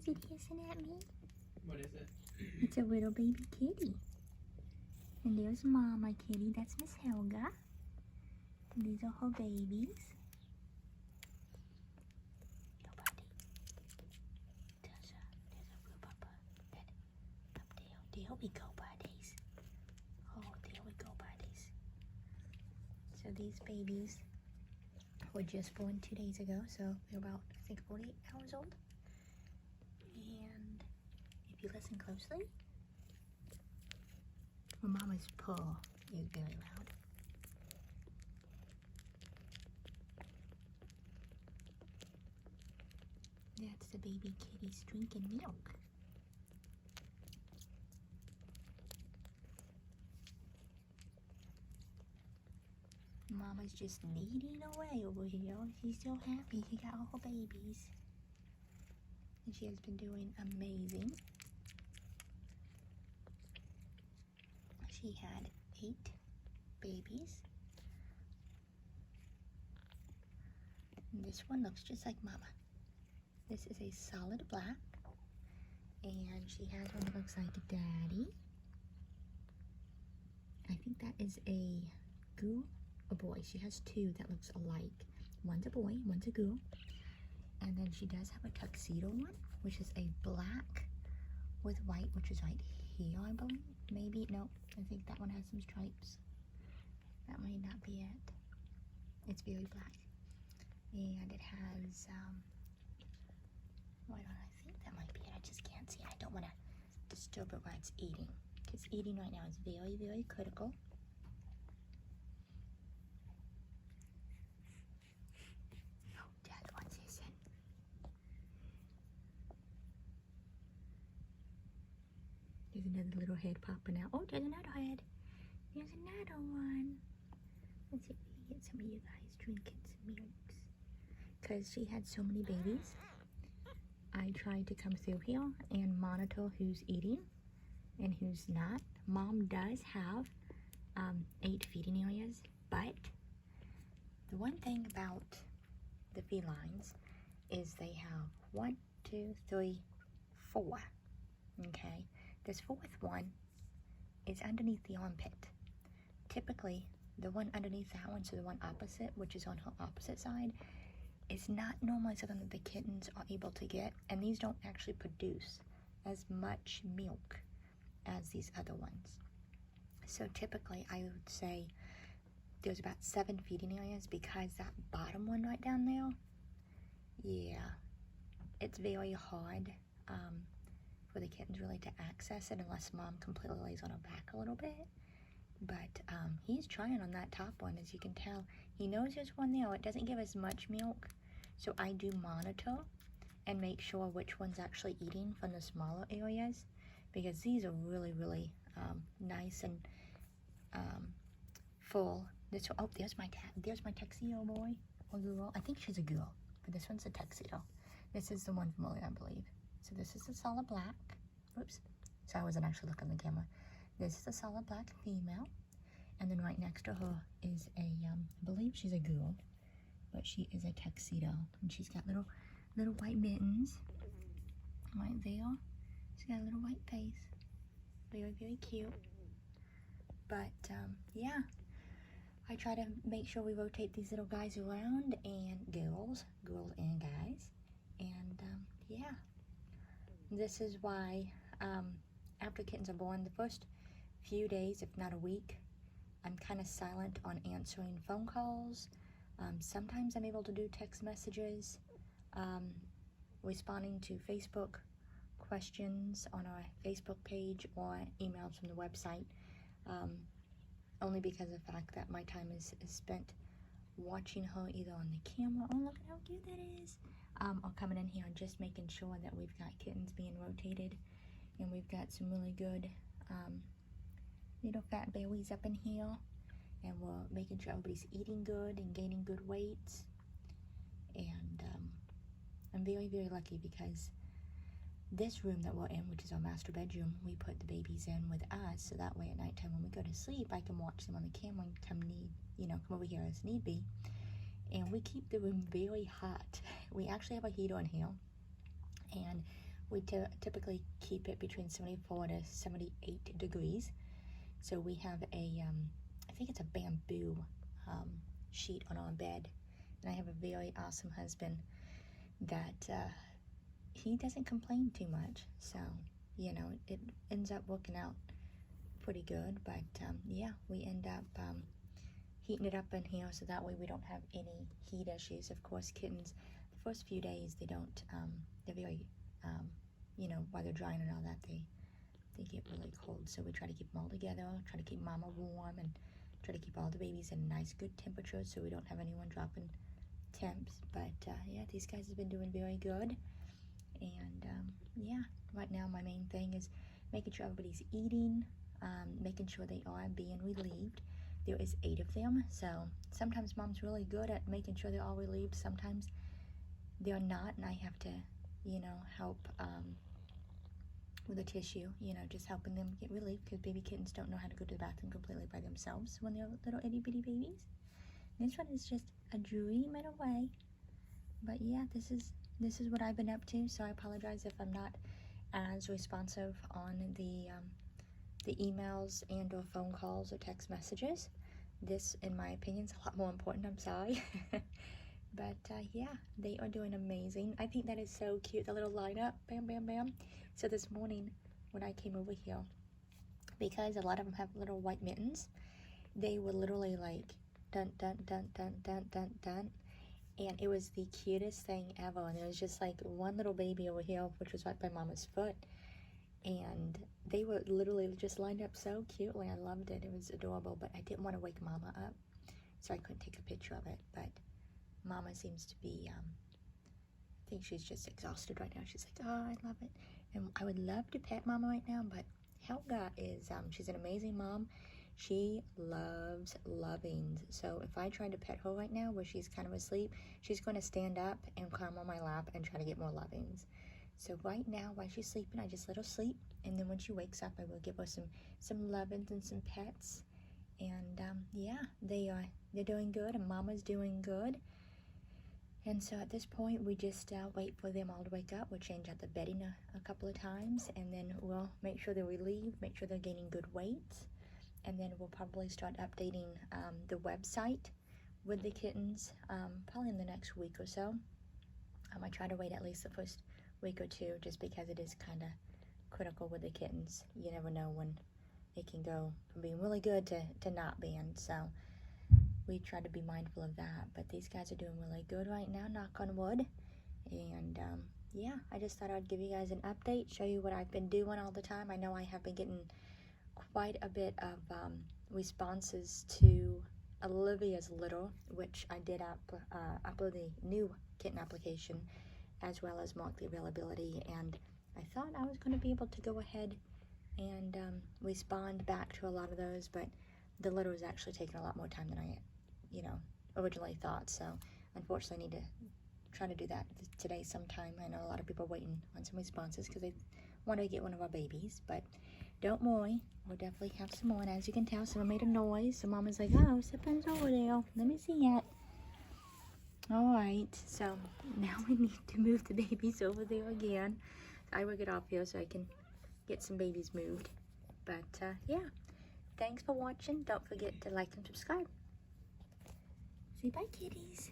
is it hissing at me? What is it? It's a little baby kitty. And there's Mama kitty. That's Miss Helga. And these are her babies. Nobody. There's a blue papa. Up there. There we go, buddies. Oh, there we go, buddies. So these babies were just born 2 days ago. So they're about, I think, 48 hours old. And if you listen closely, well, Mama's purr is very loud. That's the baby kitties drinking milk. Mama's just kneading away over here. She's so happy she got all her babies. And she has been doing amazing. She had 8 babies. And this one looks just like Mama. This is a solid black. And she has one that looks like Daddy. I think that is a girl or boy. She has 2 that looks alike. One's a boy, one's a girl. And then she does have a tuxedo one, which is a black with white, which is right here, I believe. Maybe, no, I think that one has some stripes. That might not be it. It's very black. And it has, why don't I think that might be it? I just can't see. I don't want to disturb it while it's eating. Because eating right now is very, very critical. Oh, Dad wants his in. There's another little head popping out. Oh, there's another head. There's another one. Let's see if we can get some of you guys drinking some milks. Because she had so many babies, I tried to come through here and monitor who's eating and who's not. Mom does have 8 feeding areas, but the one thing about the felines is they have 1, 2, 3, 4. Okay, this 4th one is underneath the armpit. Typically, the one underneath that one, so the one opposite, which is on her opposite side, is not normally something that the kittens are able to get, and these don't actually produce as much milk as these other ones. So typically, I would say there's about 7 feeding areas, because that bottom one right down there, yeah, it's very hard for the kittens really to access it unless Mom completely lays on her back a little bit. But he's trying on that top one, as you can tell. He knows there's one there. It doesn't give as much milk, so I do monitor and make sure which one's actually eating from the smaller areas, because these are really, really nice and full. This one, oh, there's my tuxedo boy or girl. I think she's a girl, but this one's a tuxedo. This is the one from earlier, I believe. So this is the solid black. Oops, so I wasn't actually looking at the camera. This is a solid black female, and then right next to her is a, I believe she's a girl, but she is a tuxedo, and she's got little white mittens right there. She's got a little white face, very, very cute. But yeah, I try to make sure we rotate these little guys around, and girls and guys, and yeah, this is why after kittens are born, the first few days, if not a week, I'm kind of silent on answering phone calls. Sometimes I'm able to do text messages, responding to Facebook questions on our Facebook page, or emails from the website, only because of the fact that my time is spent watching her either on the camera, oh look at how cute that is, or coming in here and just making sure that we've got kittens being rotated, and we've got some really good little fat berries up in here, and we're making sure everybody's eating good and gaining good weights. And I'm very, very lucky, because this room that we're in, which is our master bedroom, we put the babies in with us, so that way at nighttime when we go to sleep, I can watch them on the camera and come over here as need be. And we keep the room very hot. We actually have a heater in here, and We typically keep it between 74 to 78 degrees. So we have a, I think it's a bamboo sheet on our bed. And I have a very awesome husband that he doesn't complain too much. So, you know, it ends up working out pretty good. But yeah, we end up heating it up in here so that way we don't have any heat issues. Of course, kittens, the first few days, they don't, they're very, you know, while they're drying and all that, they get really cold. So we try to keep them all together, try to keep Mama warm, and try to keep all the babies in a nice, good temperature so we don't have anyone dropping temps. But yeah, these guys have been doing very good. And yeah, right now my main thing is making sure everybody's eating, making sure they are being relieved. There is 8 of them, so sometimes Mom's really good at making sure they're all relieved. Sometimes they're not, and I have to, you know, help with the tissue, you know, just helping them get relieved, because baby kittens don't know how to go to the bathroom completely by themselves when they're little itty bitty babies. This one is just a dream in a way. But yeah, this is what I've been up to, so I apologize if I'm not as responsive on the emails and or phone calls or text messages. This, in my opinion, is a lot more important. I'm sorry. But yeah, they are doing amazing. I think that is so cute, the little lineup, bam, bam, bam. So this morning when I came over here, because a lot of them have little white mittens, they were literally like dun dun dun dun dun dun dun, and it was the cutest thing ever. And there was just like one little baby over here, which was right by Mama's foot, and they were literally just lined up so cutely. I loved it. It was adorable, but I didn't want to wake Mama up, so I couldn't take a picture of it. But Mama seems to be, I think she's just exhausted right now. She's like, oh, I love it. And I would love to pet Mama right now, but Helga is, she's an amazing mom. She loves lovings. So if I tried to pet her right now where she's kind of asleep, she's going to stand up and climb on my lap and try to get more lovings. So right now, while she's sleeping, I just let her sleep. And then when she wakes up, I will give her some lovings and some pets. And yeah, they're doing good, and Mama's doing good. And so at this point, we just wait for them all to wake up. We'll change out the bedding a couple of times, and then we'll make sure they're relieved, make sure they're gaining good weight. And then we'll probably start updating the website with the kittens probably in the next week or so. I try to wait at least the first week or two, just because it is kind of critical with the kittens. You never know when it can go from being really good to not being. So we try to be mindful of that. But these guys are doing really good right now, knock on wood. And yeah, I just thought I'd give you guys an update, show you what I've been doing all the time. I know I have been getting quite a bit of responses to Olivia's litter, which I did upload the new kitten application, as well as mark the availability. And I thought I was going to be able to go ahead and respond back to a lot of those, but the litter was actually taking a lot more time than I, you know, originally thought. So unfortunately, I need to try to do that today sometime. I know a lot of people are waiting on some responses because they want to get one of our babies, but don't worry, we'll definitely have some more. And as you can tell, someone made a noise, so Mama's like, oh, something's over there, let me see it. All right, so now we need to move the babies over there again. I will get off here so I can get some babies moved. But yeah, thanks for watching. Don't forget to like and subscribe. Say bye, kitties.